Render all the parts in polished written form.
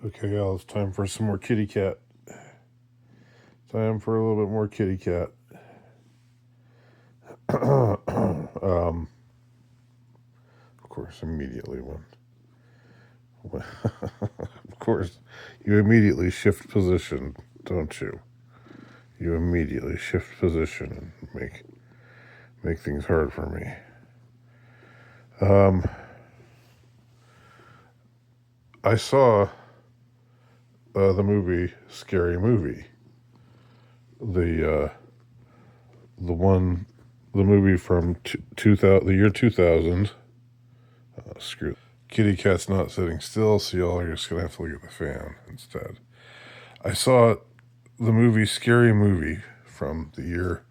Okay, y'all, it's time for some more kitty cat. Time for a little bit more kitty cat. Of course, immediately of course, you immediately shift position, don't you? You immediately shift position and make things hard for me. I saw the movie Scary Movie, the the one, the movie from 2000, the year 2000. Screw. Kitty cat's not sitting still, so y'all are just gonna have to look at the fan instead. I saw the movie Scary Movie from the year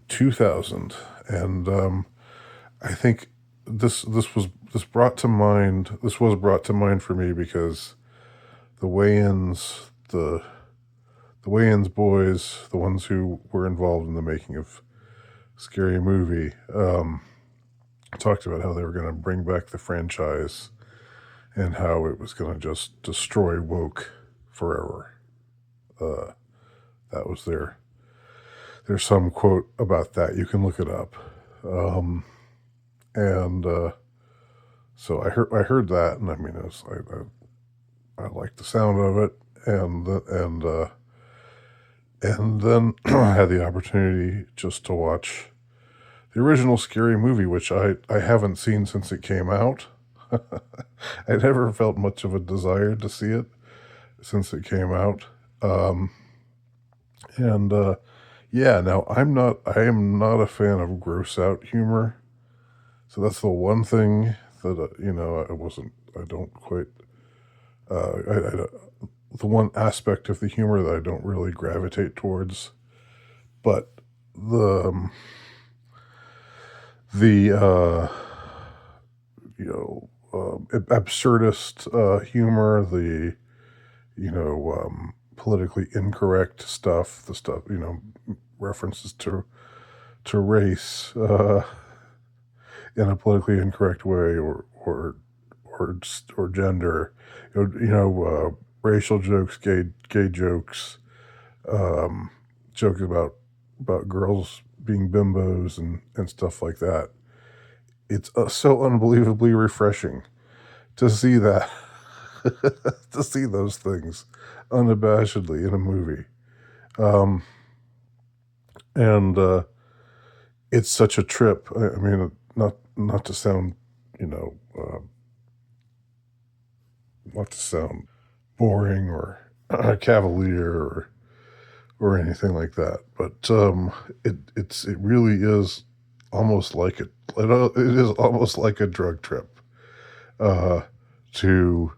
2000, and I think this was brought to mind for me because the Wayans the Wayans boys, the ones who were involved in the making of Scary Movie, talked about how they were going to bring back the franchise and how it was going to just destroy woke forever. That was there's some quote about that. You can look it up. And so I heard that, and I mean, I liked the sound of it, and then I had the opportunity just to watch the original Scary Movie, which I haven't seen since it came out. I never felt much of a desire to see it since it came out. And yeah, now I am not a fan of gross out humor. So that's the one thing that, I don't quite, the one aspect of the humor that I don't really gravitate towards. But the, the, absurdist humor, the, politically incorrect stuff, the stuff, references to race, in a politically incorrect way, or gender, racial jokes, gay jokes, jokes about girls being bimbos and stuff like that. It's so unbelievably refreshing to see that, to see those things unabashedly in a movie, and it's such a trip. I mean, not to sound, you know, uh, not to sound boring or cavalier or anything like that, but it really is almost like it is almost like a drug trip, uh, to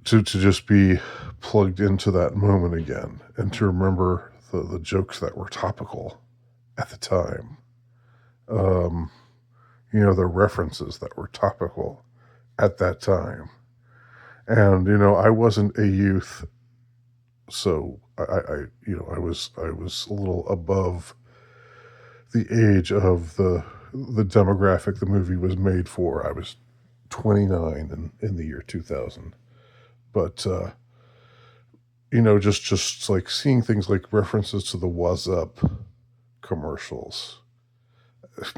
to just be plugged into that moment again and to remember the jokes that were topical at the time. Um, the references that were topical at that time. And I wasn't a youth, so I was a little above the age of the demographic the movie was made for. I was 29 in the year 2000. But just like seeing things like references to the "Was Up" commercials.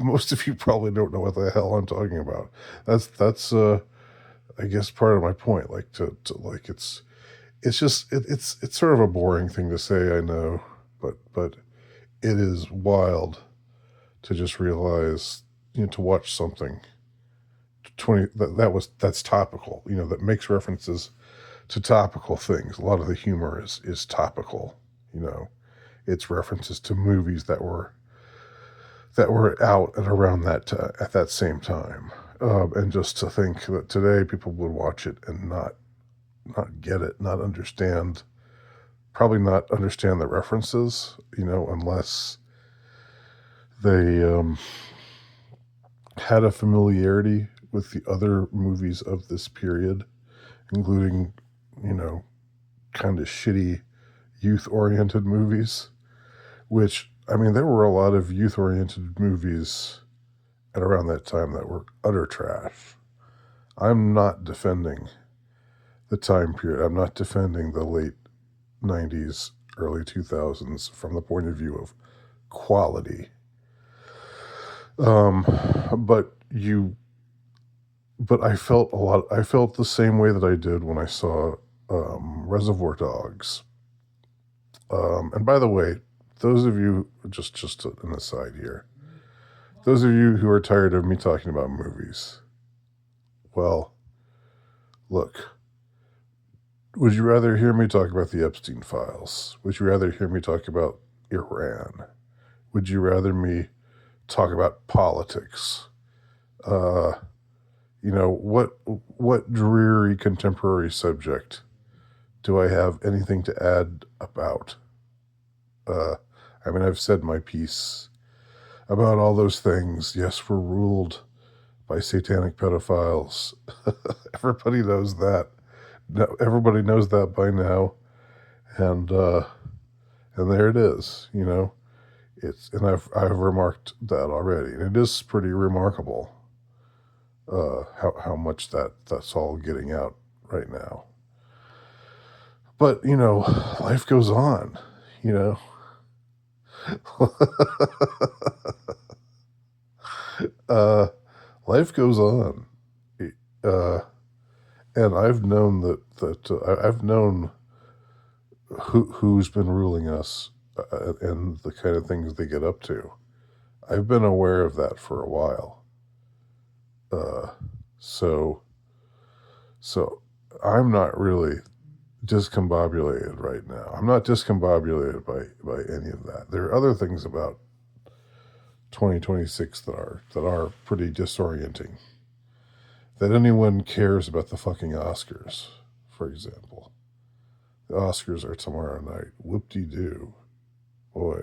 Most of you probably don't know what the hell I'm talking about. That's I guess part of my point. Like to like it's sort of a boring thing to say, I know, but it is wild to just realize, to watch something 20 that's topical, that makes references to topical things. A lot of the humor is topical, you know. It's references to movies that were out at around at that same time. And just to think that today people would watch it and not get it, not understand, probably not understand the references, unless they had a familiarity with the other movies of this period, including, you know, kind of shitty youth oriented movies, which, I mean, there were a lot of youth oriented movies at around that time that were utter trash. I'm not defending the time period. I'm not defending the late 90s, early 2000s from the point of view of quality. Um, but you, but I felt the same way that I did when I saw Reservoir Dogs. And by the way, those of you, just an aside here, those of you who are tired of me talking about movies, well, look, would you rather hear me talk about the Epstein files? Would you rather hear me talk about Iran? Would you rather me talk about politics? Uh, what dreary contemporary subject do I have anything to add about? Uh, I mean, I've said my piece about all those things. Yes, we're ruled by satanic pedophiles. Everybody knows that. No, everybody knows that by now, and there it is. And I've remarked that already, and it is pretty remarkable how much that's all getting out right now. But life goes on. You know, uh, life goes on, uh, and I've known I've known who's been ruling us and the kind of things they get up to. I've been aware of that for a while. Uh, so so I'm not really discombobulated right now. I'm not discombobulated by any of that. There are other things about 2026 that are pretty disorienting. That anyone cares about the fucking Oscars, for example. The Oscars are tomorrow night. Whoop-de-doo. Boy,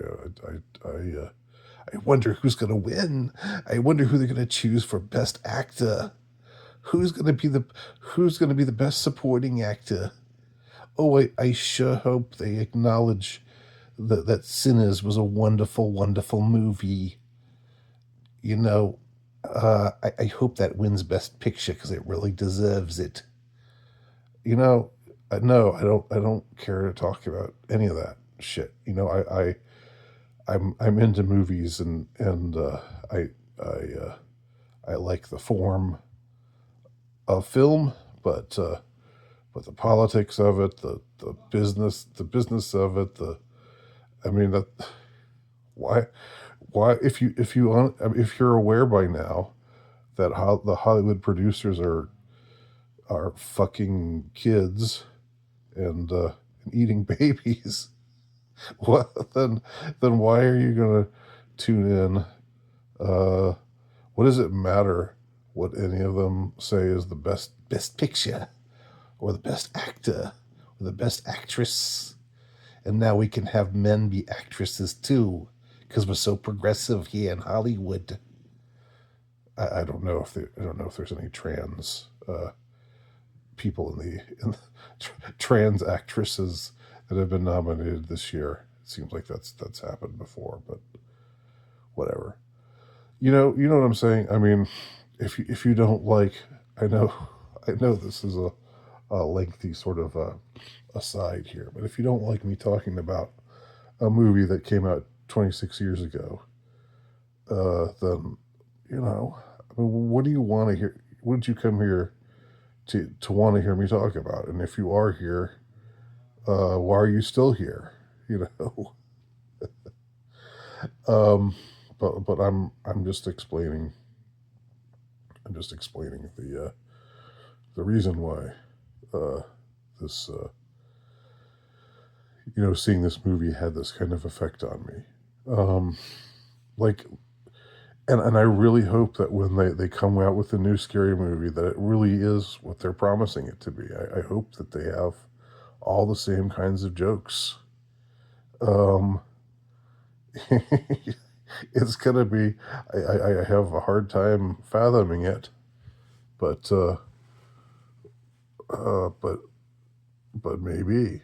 I wonder who's going to win. I wonder who they're going to choose for Best Actor. Who's going to be the best supporting actor? Oh, I sure hope they acknowledge that Sinners was a wonderful, wonderful movie. You know, I hope that wins Best Picture because it really deserves it. No, I don't care to talk about any of that shit. I'm into movies and I like the form of film, but the politics of it, the business of it, I mean that why if you're aware by now that how the Hollywood producers are fucking kids and eating babies, well then why are you gonna tune in? Uh, what does it matter what any of them say is the best picture or the best actor or the best actress? And now we can have men be actresses too because we're so progressive here in Hollywood. I don't know I don't know if there's any trans people in the trans actresses that have been nominated this year. It seems like that's happened before, but whatever. You know what I'm saying. I mean, if you don't like, I know, I know this is a lengthy sort of aside here, but if you don't like me talking about a movie that came out 26 years ago, then I mean, what do you want to hear? What did you come here to want to hear me talk about? And if you are here, why are you still here? You know, um, but I'm just explaining. I'm just explaining the reason why this seeing this movie had this kind of effect on me. Like, and I really hope that when they come out with a new scary movie, that it really is what they're promising it to be. I hope that they have all the same kinds of jokes. Um, it's gonna be. I have a hard time fathoming it, but but maybe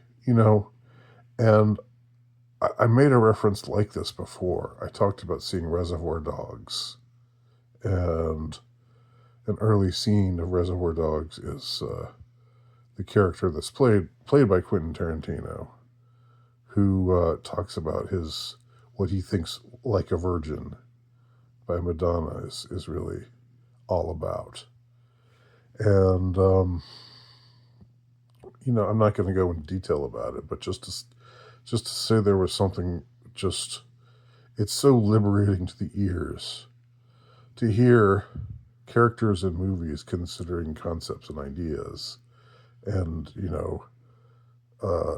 And I made a reference like this before. I talked about seeing Reservoir Dogs, and an early scene of Reservoir Dogs is the character that's played by Quentin Tarantino, who talks about his what he thinks Like a Virgin by Madonna is really all about. And I'm not going to go into detail about it, but just to say there was something just it's so liberating to the ears to hear characters in movies considering concepts and ideas. And, uh,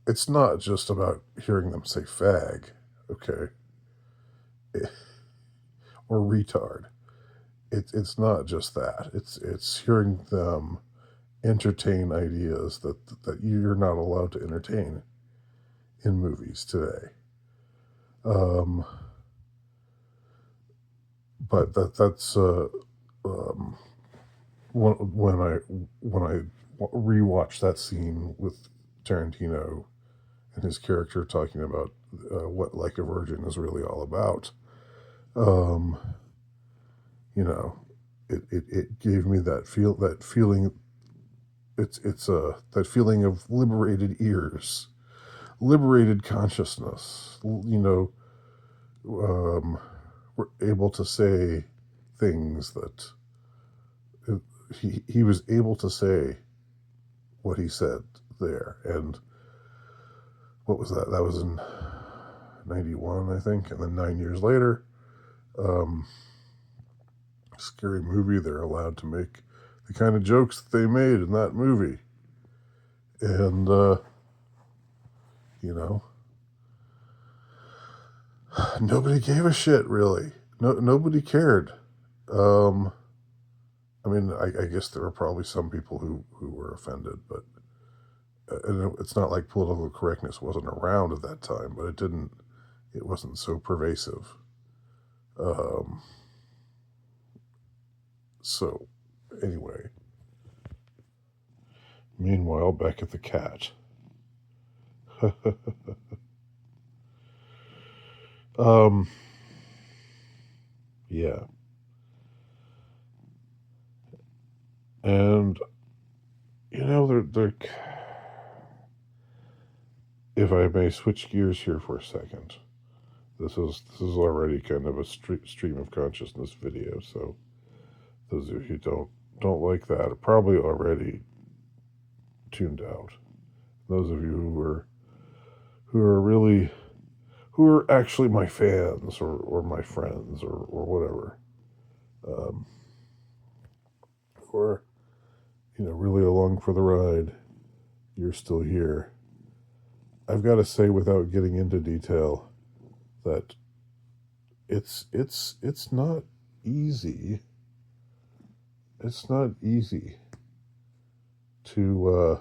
it's not just about hearing them say fag, okay, or retard. It's not just that. It's hearing them entertain ideas that you're not allowed to entertain in movies today. Um, but that's um, when I rewatch that scene with Tarantino and his character talking about what Like a Virgin is really all about. Um, you know, it gave me that feeling. It's that feeling of liberated ears, liberated consciousness. Um, we're able to say things that he was able to say what he said there. And what was that? That was in 91, I think. And then 9 years later, um, Scary Movie, they're allowed to make the kind of jokes that they made in that movie. And, you know, nobody gave a shit, really. Nobody cared. Um, I mean, I guess there were probably some people who were offended, but and it's not like political correctness wasn't around at that time, but it wasn't so pervasive. Um, so, anyway, meanwhile, back at the cat. um, yeah, and they're if I may switch gears here for a second. This is already kind of a stream of consciousness video, so those of you who don't like that are probably already tuned out. Those of you who are actually my fans or my friends or whatever, um, or really along for the ride, you're still here. I've got to say, without getting into detail, that it's not easy. It's not easy to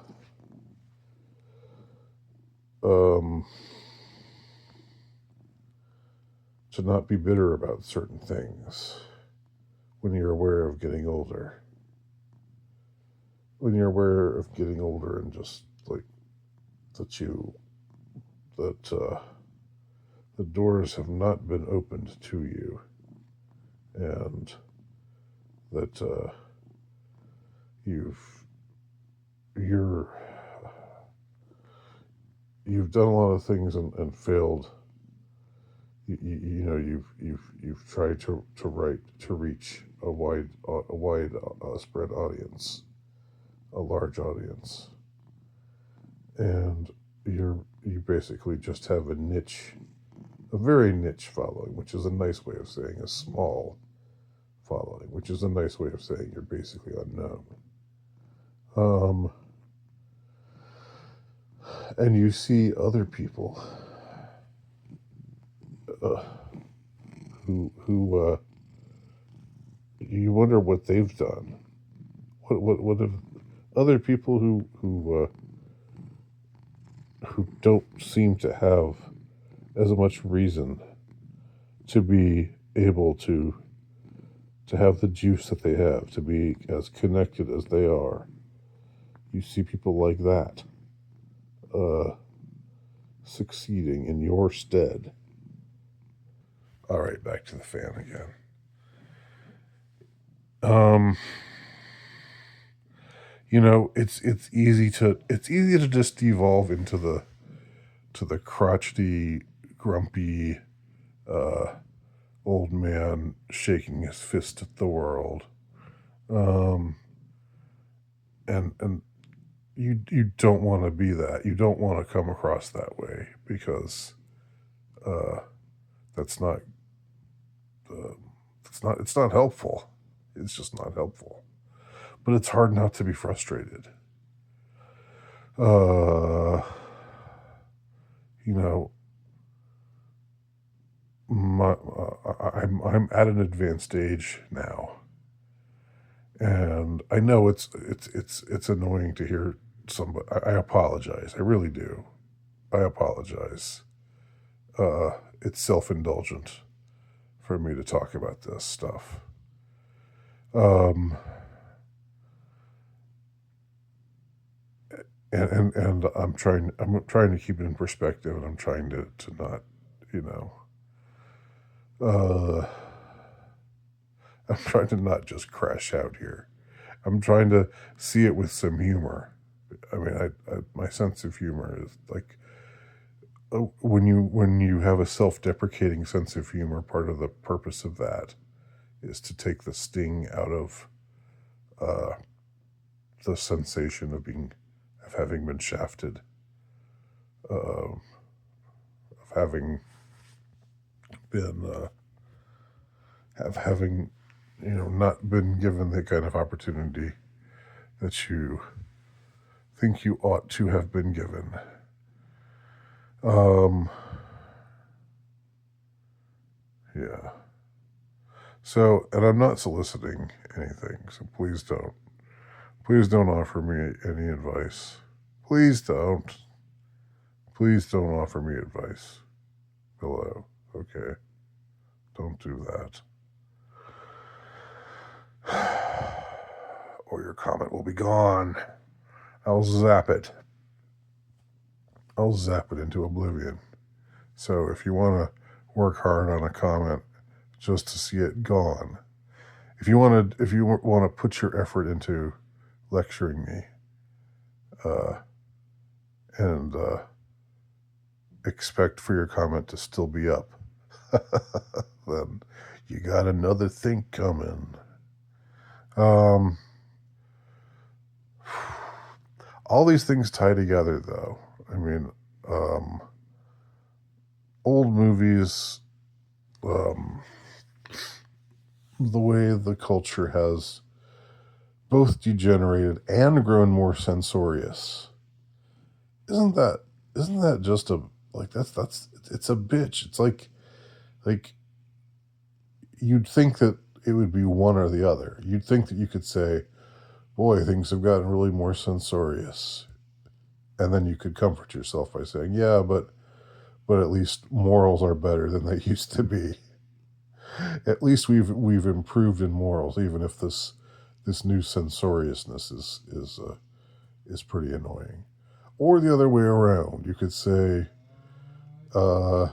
to not be bitter about certain things when you're aware of getting older. When you're aware of getting older and just like that the doors have not been opened to you, and that you've you're you've done a lot of things and failed. You've tried to reach a wide spread audience, a large audience, and you basically just have a very niche following, which is a nice way of saying a small following, which is a nice way of saying you're basically unknown. Um, and you see other people uh, who you wonder what they've done. What have other people who don't seem to have as much reason to be able to have the juice that they have, to be as connected as they are. You see people like that uh, succeeding in your stead. All right, back to the fan again. Um, it's easy to just devolve into the crotchety, grumpy uh, old man shaking his fist at the world. Um, and you don't want to be that. You don't want to come across that way because uh, that's not it's not helpful. It's just not helpful. But it's hard not to be frustrated. Uh, you know, I'm at an advanced age now, and I know it's annoying to hear somebody. I apologize. I really do. I apologize. It's self indulgent for me to talk about this stuff. Um, and I'm trying to keep it in perspective, and I'm trying to not, you know, uh, I'm trying to not just crash out here. I'm trying to see it with some humor. I mean, my sense of humor is like when you have a self-deprecating sense of humor. Part of the purpose of that is to take the sting out of uh, the sensation of having been shafted, of having been having not been given the kind of opportunity that you think you ought to have been given. Um, yeah. So, and I'm not soliciting anything, so please don't offer me any advice. Please don't. Please don't offer me advice below. Okay? Don't do that. Or your comment will be gone. I'll zap it. I'll zap it into oblivion. So if you want to work hard on a comment just to see it gone, if you want to put your effort into lecturing me, uh, and expect for your comment to still be up, then you got another think coming. Um, all these things tie together, though. I mean, um, old movies, um, the way the culture has both degenerated and grown more censorious. Isn't that isn't that just a like that's it's a bitch. It's like you'd think that it would be one or the other. You'd think that you could say, "Boy, things have gotten really more censorious," and then you could comfort yourself by saying, "Yeah, but at least morals are better than they used to be. At least we've improved in morals, even if this new censoriousness is pretty annoying." Or the other way around, you could say, uh,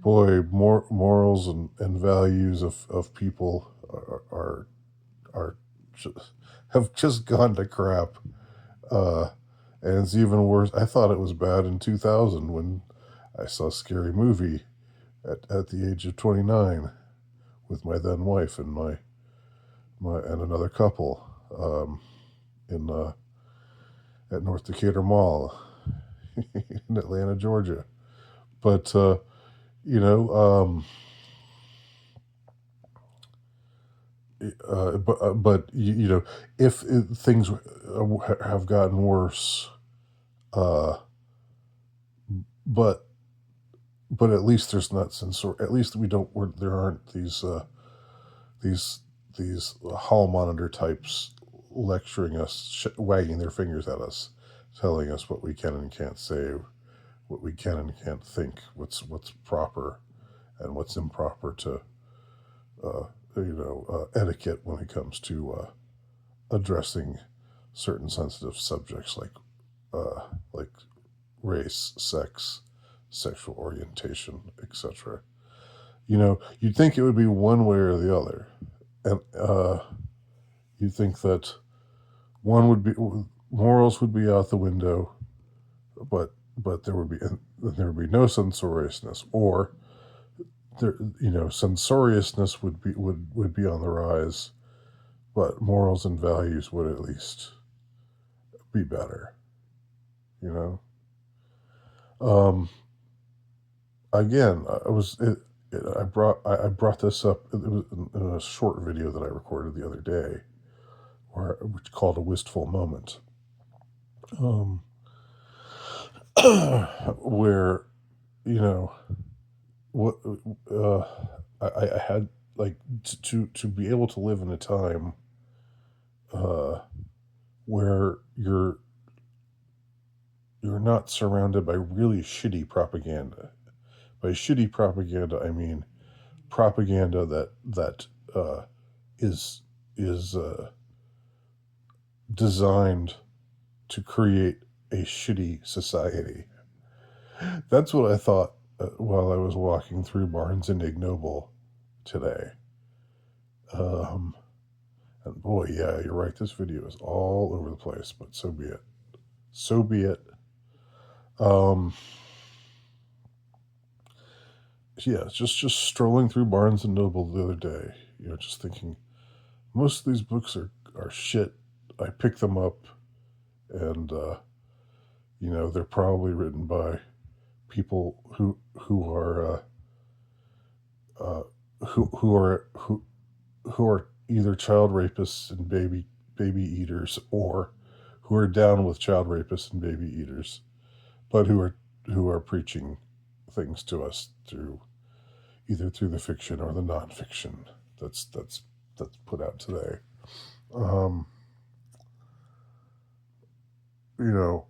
"Boy, morals and values of people are just, have just gone to crap." Uh, and it's even worse. I thought it was bad in 2000 when I saw Scary Movie at the age of 29 with my then wife and my and another couple, in at North Decatur Mall in Atlanta, Georgia. But you know, but if things have gotten worse, uh, but at least there's not censor. At least there aren't these hall monitor types lecturing us, wagging their fingers at us, telling us what we can and can't say, what we can and can't think, what's proper and what's improper to etiquette when it comes to addressing certain sensitive subjects like race, sex, sexual orientation, etc. You'd think it would be one way or the other, and you'd think that one would be morals would be out the window, but there would be no censoriousness, or censoriousness would be on the rise, but morals and values would at least be better. You know. Um, Again, I brought this up. It was in a short video that I recorded the other day, which called a wistful moment, um, where you know what uh, I had like to be able to live in a time uh, where you're not surrounded by really shitty propaganda. By shitty propaganda, I mean propaganda that is is designed to create a shitty society. That's what I thought while I was walking through Barnes and Ignoble today. Um, and boy, yeah, you're right. This video is all over the place, but so be it. So be it. Um, yeah, just strolling through Barnes and Noble the other day. Just thinking most of these books are shit. I pick them up, and they're probably written by people uh, who are either child rapists and baby eaters, or who are down with child rapists and baby eaters, but who are preaching things to us through either through the fiction or the nonfiction that's put out today. Um, you know,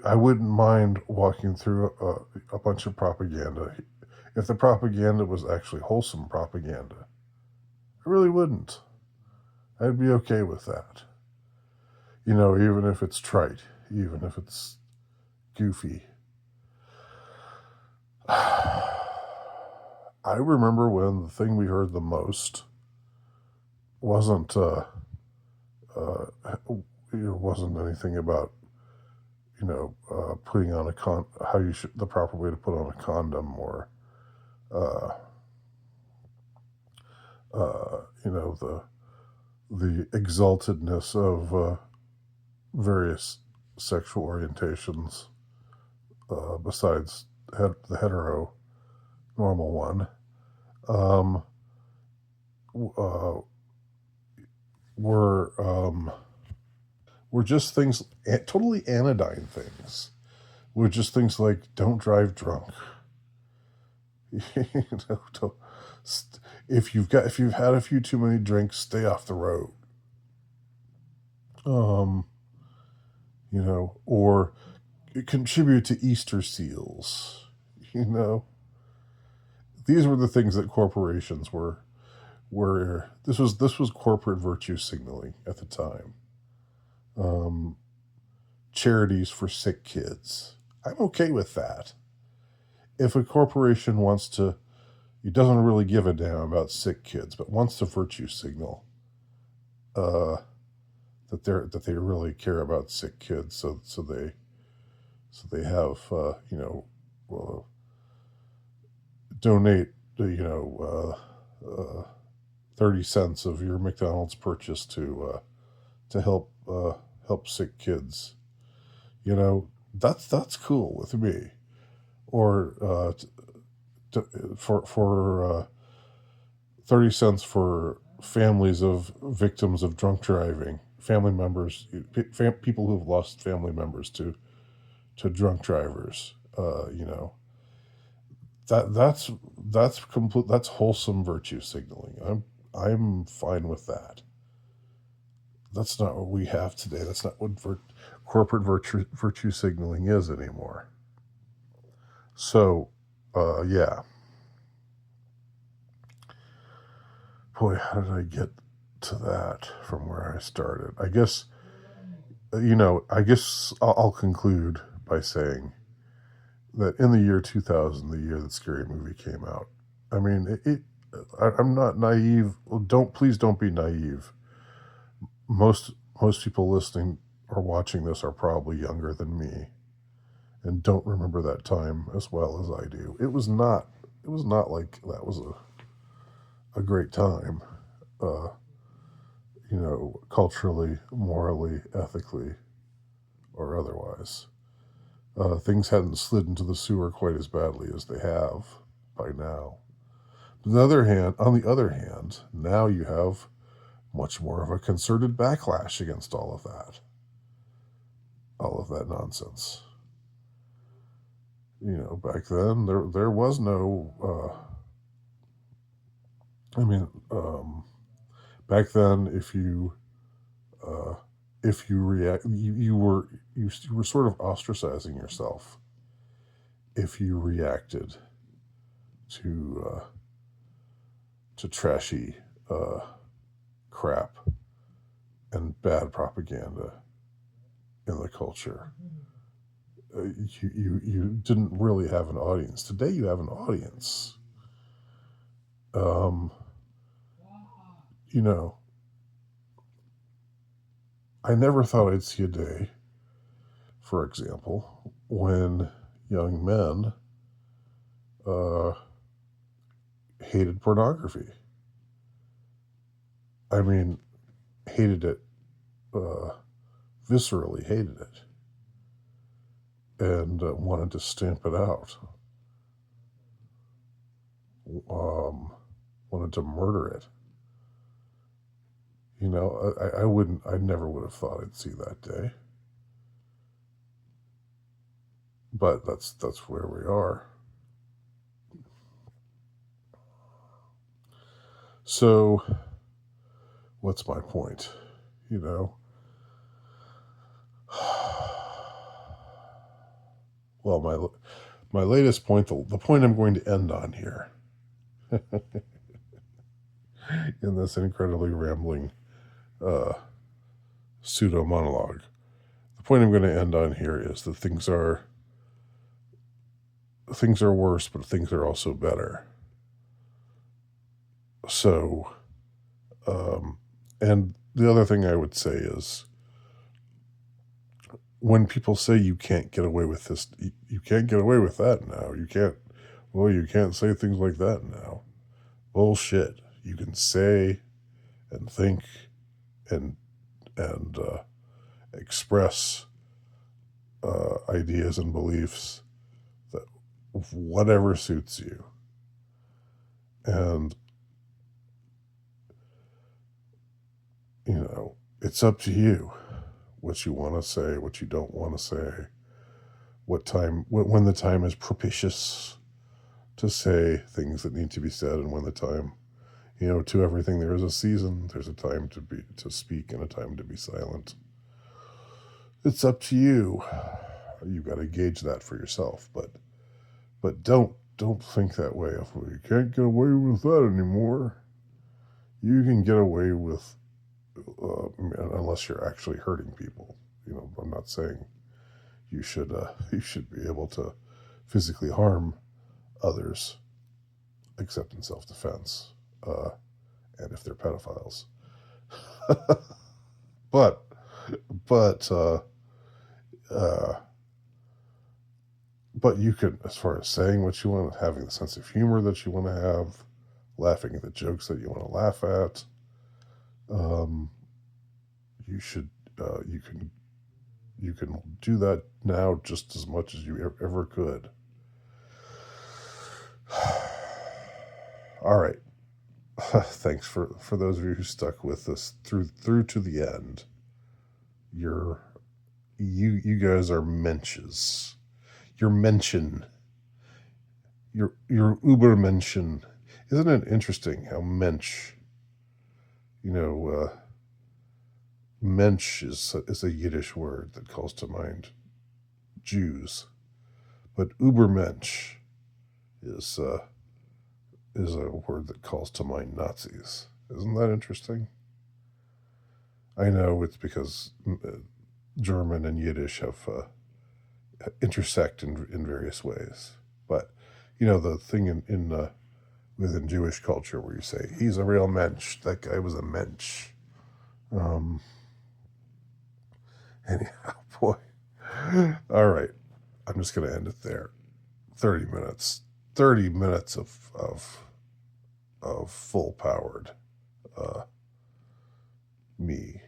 I wouldn't mind walking through a bunch of propaganda if the propaganda was actually wholesome propaganda. I really wouldn't. I'd be okay with that. Even if it's trite, even if it's goofy. I remember when the thing we heard the most wasn't uh, wasn't anything about putting on how you should the proper way to put on a condom, or uh, the exaltedness of various sexual orientations besides the hetero normal one. Um, uh, were were just things, totally anodyne things. Were just things like don't drive drunk. Don't, if you've had a few too many drinks, stay off the road. Um, or contribute to Easter seals. You know, these were the things that corporations were. This was corporate virtue signaling at the time. Um, Charities for sick kids. I'm okay with that. If a corporation wants to, it doesn't really give a damn about sick kids, but wants to virtue signal uh, that they really care about sick kids, so they have uh, donate 30 cents of your McDonald's purchase to help sick kids. That's cool with me. Or for 30 cents for families of victims of drunk driving, family members, people who have lost family members to drunk drivers. That's complete. That's wholesome virtue signaling. I'm fine with that. That's not what we have today. That's not what corporate virtue signaling is anymore. So, yeah. Boy, how did I get to that from where I started? I guess I'll conclude by saying that in the year 2000, the year that Scary Movie came out, I mean, I'm not naive. Please don't be naive. most most people listening or watching this are probably younger than me and don't remember that time as well as I do. It was not like that was a great time, uh, culturally, morally, ethically, or otherwise. Things hadn't slid into the sewer quite as badly as they have by now. On the other hand, now you have much more of a concerted backlash against all of that nonsense. Back then there was no. I mean, back then, uh, if you react, you were sort of ostracizing yourself if you reacted to trashy uh, crap and bad propaganda in the culture. You didn't really have an audience. Today you have an audience. Um, you know, I never thought I'd see a day, for example, when young men uh, hated pornography. I mean, hated it, uh, viscerally hated it, and wanted to stamp it out, um, wanted to murder it. I never would have thought I'd see that day, but that's where we are. So, what's my point? You know, well, my latest point, the point I'm going to end on here in this incredibly rambling uh, pseudo monologue. The point I'm going to end on here is that things are worse, but things are also better. So, um, and the other thing I would say is when people say you can't get away with this, you can't get away with that now. You can't say things like that now. Bullshit. You can say and think and express ideas and beliefs that whatever suits you. And it's up to you what you want to say, what you don't want to say, when the time is propitious to say things that need to be said, and when the time, to everything there is a season. There's a time to speak and a time to be silent. It's up to you. You got to gauge that for yourself, but don't think that way. If we can't get away with that anymore, you can get away with, unless you're actually hurting people. I'm not saying you should you should be able to physically harm others, except in self-defense, and if they're pedophiles. but but uh, but you can, as far as saying what you want, having the sense of humor that you want to have, laughing at the jokes that you want to laugh at, um, you should you can do that now just as much as you ever could. All right. Thanks for those of you who stuck with us through to the end. You're you guys are menches. You're mention. You're uber mention. Isn't it interesting how mensch? You know, mensch is a Yiddish word that calls to mind Jews, but ubermensch is uh, is a word that calls to mind Nazis. Isn't that interesting? I know it's because German and Yiddish have intersect in various ways, but the thing in within Jewish culture where you say he's a real mensch, that guy was a mensch. Anyhow, boy. All right. I'm just going to end it there. 30 minutes. 30 minutes of full powered me.